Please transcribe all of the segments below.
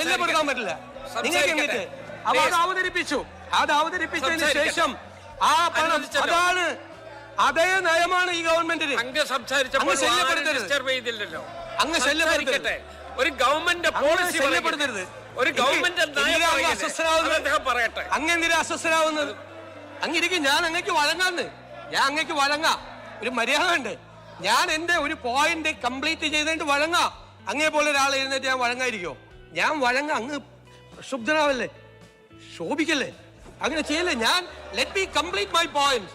ശല്യപ്പെടുത്താൻ പറ്റില്ല നിങ്ങൾക്ക് എന്നിട്ട്. അപ്പൊ അത് അവതരിപ്പിച്ചതിന് ശേഷം ആ പണം അതാണ് അതേ നയമാണ് ഈ ഗവൺമെന്റിന്. അങ്ങ് സംസാരിച്ചപ്പോൾ ശല്യപ്പെടുത്തരുത്. അങ്ങ് ശല്യപ്പെടുത്തരുത്. ഒരു ഗവൺമെന്റ് പോളിസി ശല്യപ്പെടുത്തരുത്. ഒരു ഗവൺമെന്റ് പറയട്ടെ. അങ്ങെന്തിനാ അസ്വസ്ഥരാവുന്നത്? അങ്ങിരിക്കും. ഞാൻ അങ്ങേക്ക് വഴങ്ങാന്ന്. ഞാൻ അങ്ങേക്ക് വഴങ്ങാം. ഒരു മര്യാദ ഉണ്ട്. ഞാൻ എന്റെ ഒരു പോയിന്റ് കംപ്ലീറ്റ് ചെയ്തിട്ട് വഴങ്ങാം. അങ്ങേ പോലെ ഒരാൾ എഴുന്നേറ്റ് ഞാൻ വഴങ്ങായിരിക്കോ? ഞാൻ വഴങ്ങാം. അങ്ങ് പ്രക്ഷുബ്ധനാവല്ലേ, ശോഭിക്കല്ലേ, അങ്ങനെ ചെയ്യല്ലേ. ഞാൻ let me complete my point.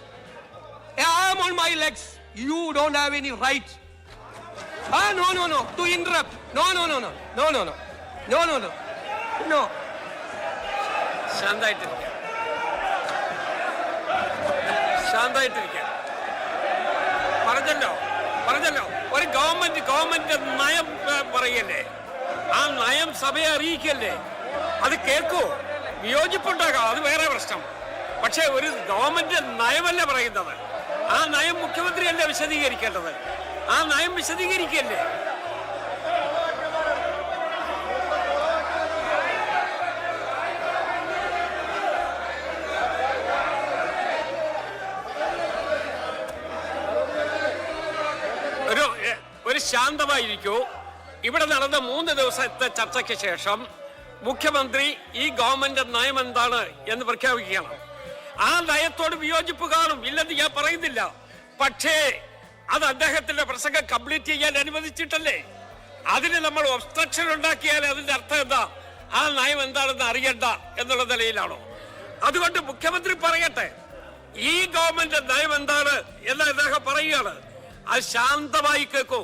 I am on my legs. You don't have any right. No. To interrupt. No. ശാന്തായിട്ടിരിക്കാം. പറഞ്ഞല്ലോ ഒരു ഗവൺമെന്റ് നയം പറയല്ലേ, ആ നയം സഭയെ അറിയിക്കല്ലേ. അത് കേൾക്കൂ. വിയോജിപ്പുണ്ടാകാം, അത് വേറെ പ്രശ്നം. പക്ഷെ ഒരു ഗവൺമെന്റ് നയമല്ല പറയുന്നത്. ആ നയം മുഖ്യമന്ത്രിയല്ല വിശദീകരിക്കേണ്ടത്. ആ നയം വിശദീകരിക്കല്ലേ. ഒരു ശാന്തമായിരിക്കൂ. ഇവിടെ നടന്ന 3 ദിവസത്തെ ചർച്ചയ്ക്ക് ശേഷം മുഖ്യമന്ത്രി ഈ ഗവൺമെന്റ് നയം എന്താണ് എന്ന് പ്രഖ്യാപിക്കുകയാണ്. ആ നയത്തോട് വിയോജിപ്പ് കാണും, ഇല്ലെന്ന് ഞാൻ പറയുന്നില്ല. പക്ഷേ അത് അദ്ദേഹത്തിന്റെ പ്രസംഗം കംപ്ലീറ്റ് ചെയ്യാൻ അനുവദിച്ചിട്ടല്ലേ. അതിന് നമ്മൾ ഒബ്സ്ട്രക്ഷൻ ഉണ്ടാക്കിയാൽ അതിന്റെ അർത്ഥം എന്താ? ആ നയം എന്താണെന്ന് അറിയണ്ട എന്നുള്ള നിലയിലാണോ? അതുകൊണ്ട് മുഖ്യമന്ത്രി പറയട്ടെ, ഈ ഗവൺമെന്റ് നയം എന്താണ് എന്ന് അദ്ദേഹം പറയുകയാണ്. അത് ശാന്തമായി കേൾക്കൂ.